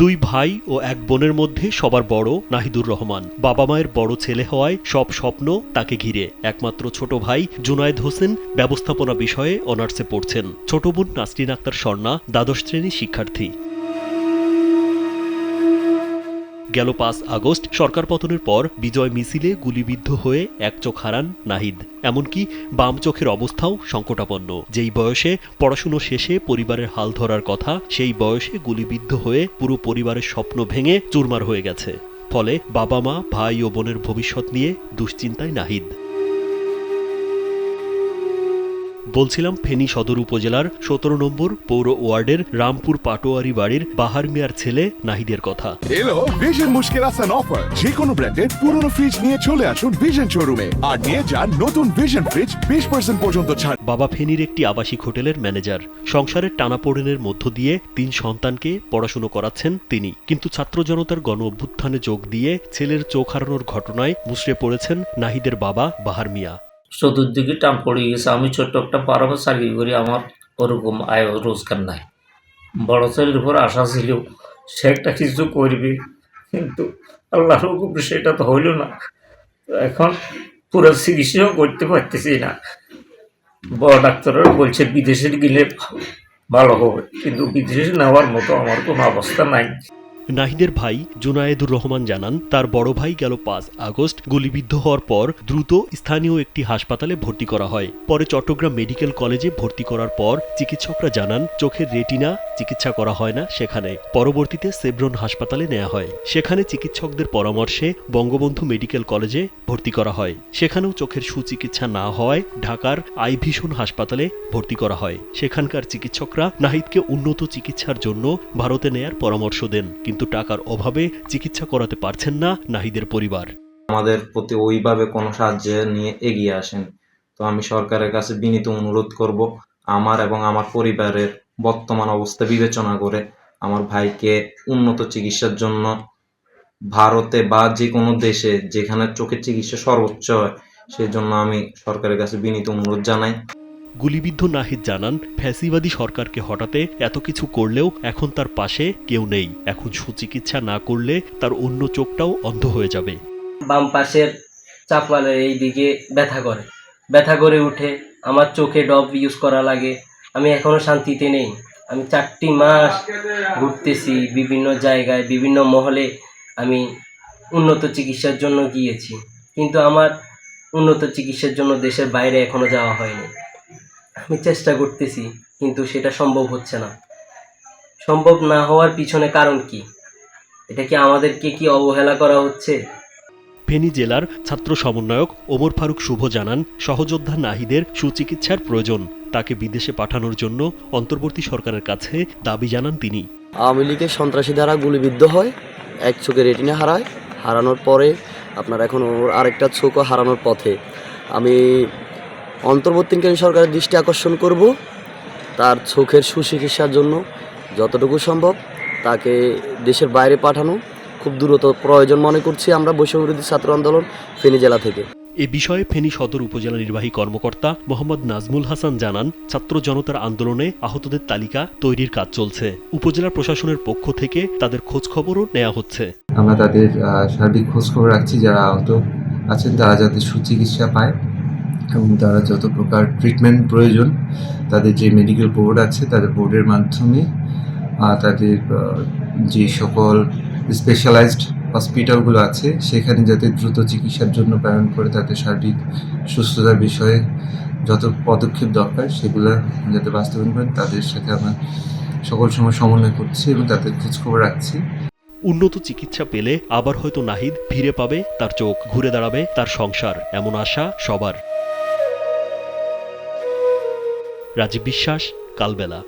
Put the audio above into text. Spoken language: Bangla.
দুই ভাই ও এক বোনের মধ্যে সবার বড় নাহিদুর রহমান। বাবা মায়ের বড় ছেলে হওয়ায় সব স্বপ্ন তাকে ঘিরে। একমাত্র ছোট ভাই জুনায়েদ হোসেন ব্যবস্থাপনা বিষয়ে অনার্সে পড়ছেন। ছোট বোন নাসরিন আক্তার স্বর্ণা দ্বাদশ শ্রেণীর শিক্ষার্থী। গেল ৫ আগস্ট সরকার পতনের পর বিজয় মিছিলে গুলিবিদ্ধ হয়ে এক চোখ হারান নাহিদ। এমনকি বাম চোখের অবস্থাও সংকটাপন্ন। যেই বয়সে পড়াশুনো শেষে পরিবারের হাল ধরার কথা, সেই বয়সে গুলিবিদ্ধ হয়ে পুরো পরিবারের স্বপ্ন ভেঙে চুরমার হয়ে গেছে। ফলে বাবা মা, ভাই ও বোনের ভবিষ্যৎ নিয়ে দুশ্চিন্তায় নাহিদ। বলছিলাম ফেনী সদর উপজেলার ১৭ নম্বর পৌর ওয়ার্ডের রামপুর পাটোয়ারি বাড়ির বাহার মিয়ার ছেলে নাহিদের কথা। এলো ভিশন মুশকিল আসান অফার। যে কোনো ব্র্যান্ডের পুরনো ফ্রিজ নিয়ে চলে আসুন ভিশন শোরুমে আর নিয়ে যান নতুন ভিশন ফ্রিজ ২০% পর্যন্ত ছাড়। বাবা ফেনীর একটি আবাসিক হোটেলের ম্যানেজার। সংসারের টানাপোড়েনের মধ্য দিয়ে ৩ সন্তানকে পড়াশুনো করাচ্ছেন তিনি। কিন্তু ছাত্র জনতার গণ অভ্যুত্থানে যোগ দিয়ে ছেলের চোখ হারানোর ঘটনায় মুষড়ে পড়েছেন নাহিদের বাবা বাহার মিয়া। চতুর্দিকে টান পড়ে গেছে। আমি ছোট্ট একটা পাড়াবো চাকরি করি, আমার ওরকম আয় রোজগার নাই। বড় ছেলের উপর আশা ছিল সে একটা কিছু করবে, কিন্তু আল্লাহর হুকুম সেটা তো হইল না। এখন পুরো চিকিৎসাও করতে পারতেছি না। বড় ডাক্তাররা বলছে বিদেশে গেলে ভালো হবে, কিন্তু বিদেশে নেওয়ার মতো আমার কোনো অবস্থা নাই। নাহিদের ভাই জুনায়েদুর রহমান জানান, তার বড় ভাই গেল ৫ আগস্ট গুলিবিদ্ধ হওয়ার পর দ্রুত স্থানীয় একটি হাসপাতালে ভর্তি করা হয়। পরে চট্টগ্রাম মেডিকেল কলেজে ভর্তি করার পর চিকিৎসকরা জানান চোখের রেটিনা চিকিৎসা করা হয় না সেখানে। পরবর্তীতে সেব্রন হাসপাতালে নেওয়া হয়। সেখানে চিকিৎসকদের পরামর্শে বঙ্গবন্ধু মেডিকেল কলেজে ভর্তি করা হয়। সেখানেও চোখের সুচিকিৎসা না হওয়ায় ঢাকার আই ভিশন হাসপাতালে ভর্তি করা হয়। সেখানকার চিকিৎসকরা নাহিদকে উন্নত চিকিৎসার জন্য ভারতে নেয়ার পরামর্শ দেন, কিন্তু টাকার অভাবে চিকিৎসা করাতে পারছেন না নাহিদের পরিবার। আমাদের প্রতি ওইভাবে কোনো সাহায্য নিয়ে এগিয়ে আসেন। তো আমি সরকারের কাছে বিনীত অনুরোধ করব, আমার এবং আমার পরিবারের বর্তমান অবস্থা বিবেচনা করে আমার ভাইকে উন্নত চিকিৎসার জন্য ভারতে বা যে কোনো দেশে যেখানে চোখের চিকিৎসা সর্বোচ্চ হয়, সেই জন্য আমি সরকারের কাছে বিনীত অনুরোধ জানাই। গুলিবিদ্ধ নাহিদ জানান, ফ্যাসিবাদী সরকারকে হটাতে এত কিছু করলেও এখন তার পাশে কেউ নেই। এখন সুচিকিৎসা না করলে তার অন্য চোখটাও অন্ধ হয়ে যাবে। বাম পাশের চাপালের এই দিকে ব্যথা করে উঠে, আমার চোখে ডব ইউজ করা লাগে। আমি এখনো শান্তিতে নেই। আমি ৪টি মাস ঘুরতেছি বিভিন্ন জায়গায়, বিভিন্ন মহলে আমি উন্নত চিকিৎসার জন্য গিয়েছি, কিন্তু আমার উন্নত চিকিৎসার জন্য দেশের বাইরে এখনো যাওয়া হয়নি। আমি চেষ্টা করতেছি, কিন্তু সেটা সম্ভব হচ্ছে না। সম্ভব না হওয়ার পিছনে কারণ কি? এটা কি আমাদেরকে কি অবহেলা করা হচ্ছে? ফেনী জেলার ছাত্র সমন্বয়ক ওমর ফারুক শুভ জানান, সহযোদ্ধা নাহিদের সুচিকিৎসার প্রয়োজন। তাকে বিদেশে পাঠানোর জন্য অন্তর্বর্তী সরকারের কাছে দাবি জানান তিনি। আওয়ামী লীগের সন্ত্রাসী দ্বারা গুলিবিদ্ধ হয়, এক চোখে রেটিনা হারানোর পরে আপনার এখন ওর আরেকটা চোখও হারানোর পথে। আমি অন্তর্বর্তীকালীন সরকারের দৃষ্টি আকর্ষণ করব, তার চোখের সুচিকিৎসার জন্য যতটুকু সম্ভব তাকে দেশের বাইরে পাঠানো খুব দ্রুত প্রয়োজন মনে করছি আমরা বৈষম্যবিরোধী ছাত্র আন্দোলন ফেনী জেলা থেকে। এ বিষয়ে ফেনী সদর উপজেলা নির্বাহী কর্মকর্তা মোহাম্মদ নাজমুল হাসান জানান, ছাত্র জনতার আন্দোলনে আহতদের তালিকা তৈরির কাজ চলছে। উপজেলা প্রশাসনের পক্ষ থেকে তাদের খোঁজখবরও নেওয়া হচ্ছে। আমরা তাদের সার্বিক খোঁজখবর রাখছি, যারা আহত আছেন তারা যাতে সুচিকিৎসা পায় এবং তারা যত প্রকার ট্রিটমেন্ট প্রয়োজন তাদের যে মেডিকেল বোর্ড আছে তাদের বোর্ডের মাধ্যমে তাদের যে সকল স্পেশালাইজড হসপিটালগুলো আছে সেখানে যাতে দ্রুত চিকিৎসার জন্য প্রেরণ করে তাদের সার্বিক সুস্থতার বিষয়ে যত পদক্ষেপ দরকার সেগুলো যাতে বাস্তবায়ন করেন, তাদের সাথে আমরা সকল সময় সমন্বয় করছি এবং তাদের খোঁজখবর রাখছি। উন্নত চিকিৎসা পেলে আবার হয়তো নাহিদ ফিরে পাবে তার চোখ, ঘুরে দাঁড়াবে তার সংসার, এমন আশা সবার। রাজীব বিশ্বাস, কালবেলা।